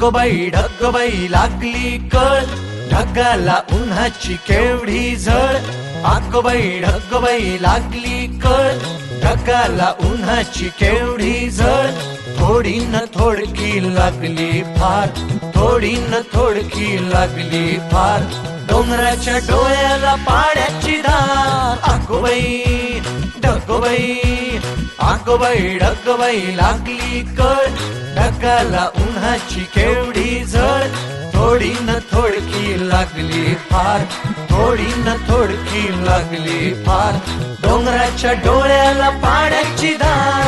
ढगबाई लागली कळ, ढगाला उन्हाची केवढी झळ. ढगबाई लागली कळ, ढगाला उन्हाची केवढी झळ. थोडी न थोडकी लागली फार, थोडी न थोडकी लागली फार. डोंगराच्या डोळ्याला पाण्याची धार. ढगबाई लागली कळ, ढगाला उन्हाची केवढी झळ. थोडी न थोडकी लागली फार, थोडी न थोडकी लागली फार. डोंगराच्या डोळ्याला पाण्याची धार.